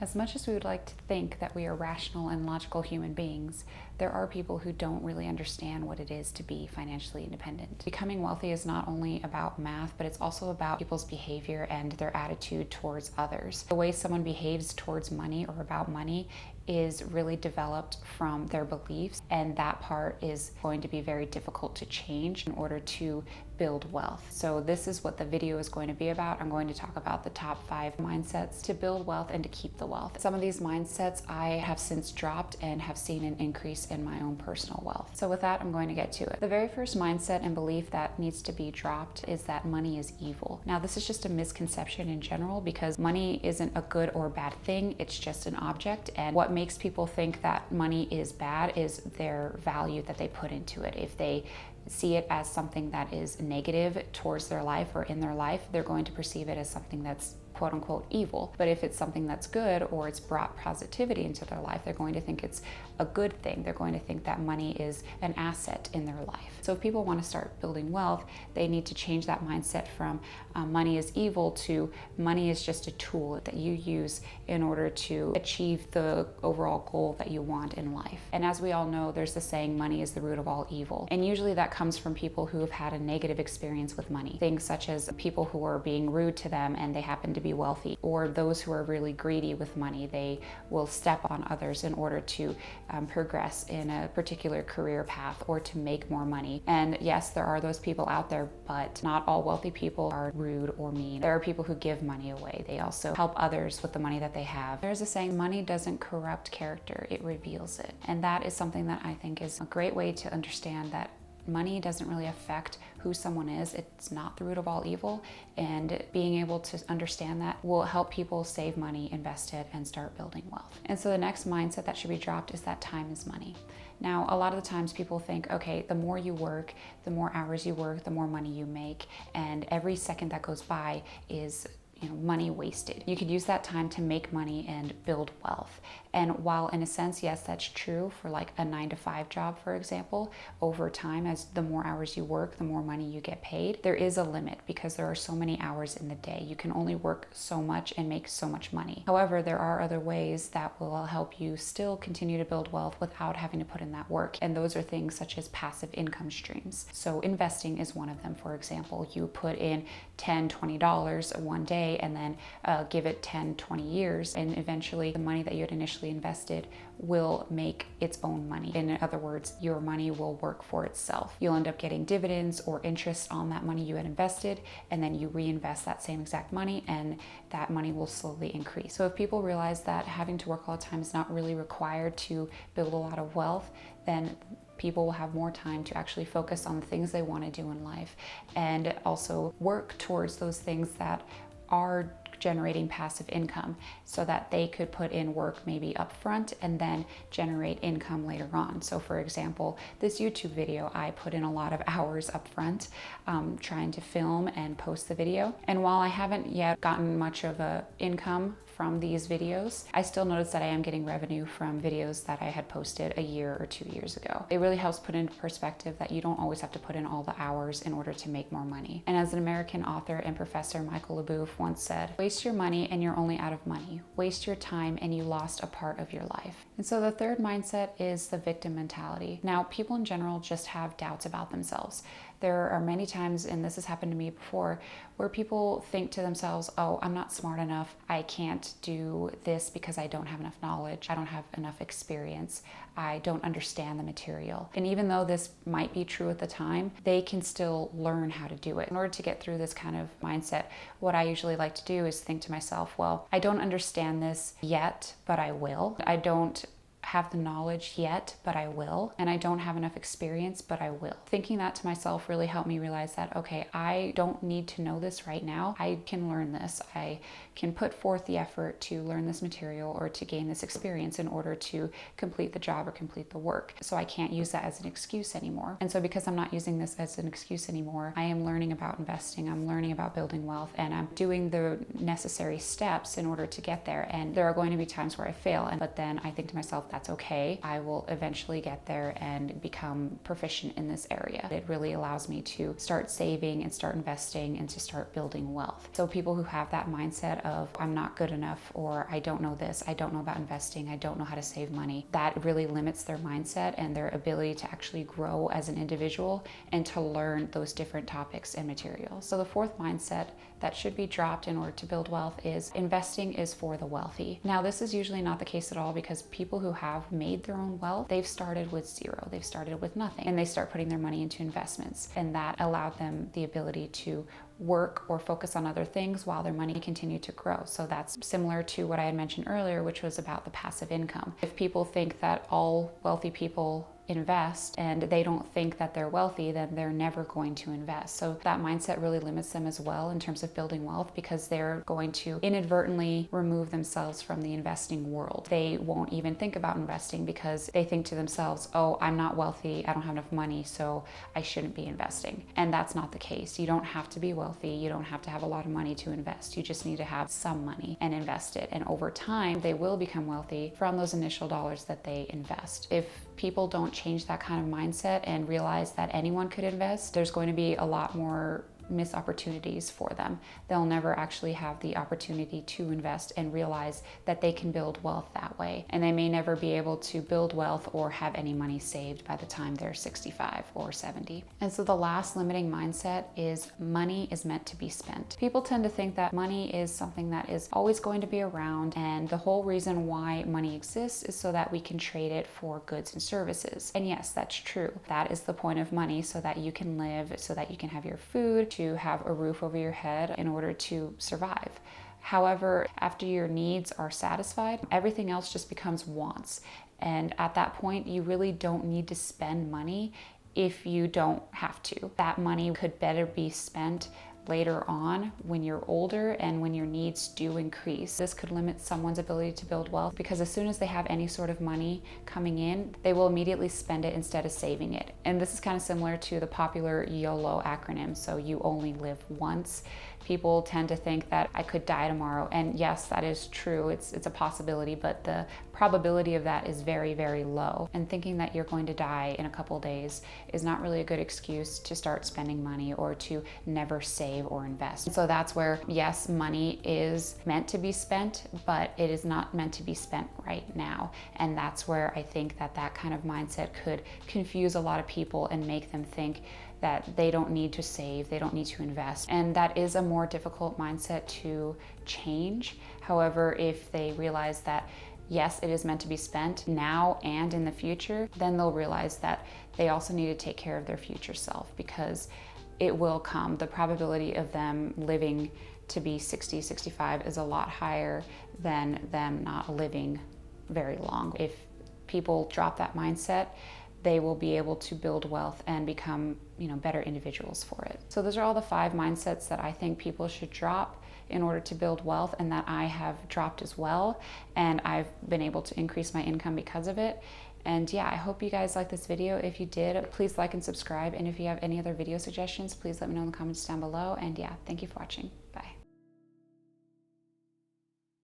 As much as we would like to think that we are rational and logical human beings, there are people who don't really understand what it is to be financially independent. Becoming wealthy is not only about math, but it's also about people's behavior and their attitude towards others. The way someone behaves towards money or about money is really developed from their beliefs, and that part is going to be very difficult to change in order to build wealth. So this is what the video is going to be about. I'm going to talk about the top 5 mindsets to build wealth and to keep the wealth. Some of these mindsets I have since dropped and have seen an increase in my own personal wealth. So with that, I'm going to get to it. The very first mindset and belief that needs to be dropped is that money is evil. Now, this is just a misconception in general because money isn't a good or bad thing. It's just an object, and what makes people think that money is bad is their value that they put into it. If they see it as something that is negative towards their life or in their life, they're going to perceive it as something that's quote unquote evil. But if it's something that's good or it's brought positivity into their life, they're going to think it's a good thing. They're going to think that money is an asset in their life. So if people want to start building wealth, they need to change that mindset from money is evil to money is just a tool that you use in order to achieve the overall goal that you want in life. And as we all know, there's the saying, money is the root of all evil. And usually that comes from people who have had a negative experience with money. Things such as people who are being rude to them and they happen to be wealthy, or those who are really greedy with money. They will step on others in order to progress in a particular career path or to make more money. And yes, there are those people out there, but not all wealthy people are rude or mean. There are people who give money away. They also help others with the money that they have. There's a saying, money doesn't corrupt character, it reveals it. And that is something that I think is a great way to understand that money doesn't really affect who someone is. It's not the root of all evil, and being able to understand that will help people save money, invest it, and start building wealth. And so the next mindset that should be dropped is that time is money. Now, a lot of the times people think, okay, the more you work, the more hours you work, the more money you make, and every second that goes by is money wasted. You could use that time to make money and build wealth. And while in a sense, yes, that's true for like a 9-to-5 job, for example, over time, as the more hours you work, the more money you get paid, there is a limit because there are so many hours in the day. You can only work so much and make so much money. However, there are other ways that will help you still continue to build wealth without having to put in that work. And those are things such as passive income streams. So investing is one of them. For example, you put in $10, $20 one day and then give it 10, 20 years, and eventually the money that you had initially invested will make its own money. In other words, your money will work for itself. You'll end up getting dividends or interest on that money you had invested, and then you reinvest that same exact money, and that money will slowly increase. So if people realize that having to work all the time is not really required to build a lot of wealth, then people will have more time to actually focus on the things they want to do in life and also work towards those things that are generating passive income so that they could put in work maybe up front and then generate income later on. So for example, this YouTube video, I put in a lot of hours up front trying to film and post the video. And while I haven't yet gotten much of a income from these videos, I still notice that I am getting revenue from videos that I had posted a year or 2 years ago. It really helps put into perspective that you don't always have to put in all the hours in order to make more money. And as an American author and professor, Michael LeBouf once said, waste your money and you're only out of money. Waste your time and you lost a part of your life. And so the third mindset is the victim mentality. Now, people in general just have doubts about themselves. There are many times, and this has happened to me before, where people think to themselves, oh, I'm not smart enough. I can't do this because I don't have enough knowledge. I don't have enough experience. I don't understand the material. And even though this might be true at the time, they can still learn how to do it. In order to get through this kind of mindset, what I usually like to do is think to myself, well, I don't understand this yet, but I will. I don't have the knowledge yet, but I will. And I don't have enough experience, but I will. Thinking that to myself really helped me realize that, okay, I don't need to know this right now. I can learn this. I can put forth the effort to learn this material or to gain this experience in order to complete the job or complete the work. So I can't use that as an excuse anymore. And so because I'm not using this as an excuse anymore, I am learning about investing, I'm learning about building wealth, and I'm doing the necessary steps in order to get there. And there are going to be times where I fail, but then I think to myself, that's okay. I will eventually get there and become proficient in this area. It really allows me to start saving and start investing and to start building wealth. So people who have that mindset of I'm not good enough, or I don't know this, I don't know about investing, I don't know how to save money, that really limits their mindset and their ability to actually grow as an individual and to learn those different topics and materials. So the fourth mindset that should be dropped in order to build wealth is investing is for the wealthy. Now, this is usually not the case at all, because people who have made their own wealth, they've started with zero, they've started with nothing, and they start putting their money into investments, and that allowed them the ability to work or focus on other things while their money continued to grow. So that's similar to what I had mentioned earlier, which was about the passive income. If people think that all wealthy people invest and they don't think that they're wealthy, then they're never going to invest. So that mindset really limits them as well in terms of building wealth, because they're going to inadvertently remove themselves from the investing world. They won't even think about investing because they think to themselves, oh, I'm not wealthy, I don't have enough money, so I shouldn't be investing. And that's not the case. You don't have to be wealthy. You don't have to have a lot of money to invest. You just need to have some money and invest it. And over time, they will become wealthy from those initial dollars that they invest. If people don't change that kind of mindset and realize that anyone could invest, there's going to be a lot more missed opportunities for them. They'll never actually have the opportunity to invest and realize that they can build wealth that way. And they may never be able to build wealth or have any money saved by the time they're 65 or 70. And so the last limiting mindset is money is meant to be spent. People tend to think that money is something that is always going to be around, and the whole reason why money exists is so that we can trade it for goods and services. And yes, that's true. That is the point of money, so that you can live, so that you can have your food, to have a roof over your head in order to survive. However, after your needs are satisfied, everything else just becomes wants. And at that point, you really don't need to spend money if you don't have to. That money could better be spent later on when you're older and when your needs do increase. This could limit someone's ability to build wealth, because as soon as they have any sort of money coming in, they will immediately spend it instead of saving it. And this is kind of similar to the popular YOLO acronym, so you only live once. People tend to think that I could die tomorrow, and yes, that is true. It's a possibility, but the probability of that is very, very low. And thinking that you're going to die in a couple days is not really a good excuse to start spending money or to never save or invest. And so that's where, yes, money is meant to be spent, but it is not meant to be spent right now. And that's where I think that that kind of mindset could confuse a lot of people and make them think that they don't need to save, they don't need to invest. And that is a more difficult mindset to change. However, if they realize that yes, it is meant to be spent now and in the future, then they'll realize that they also need to take care of their future self, because it will come. The probability of them living to be 60, 65 is a lot higher than them not living very long. If people drop that mindset, they will be able to build wealth and become, better individuals for it. So those are all the 5 mindsets that I think people should drop in order to build wealth, and that I have dropped as well. And I've been able to increase my income because of it. And yeah, I hope you guys liked this video. If you did, please like and subscribe. And if you have any other video suggestions, please let me know in the comments down below. And yeah, thank you for watching.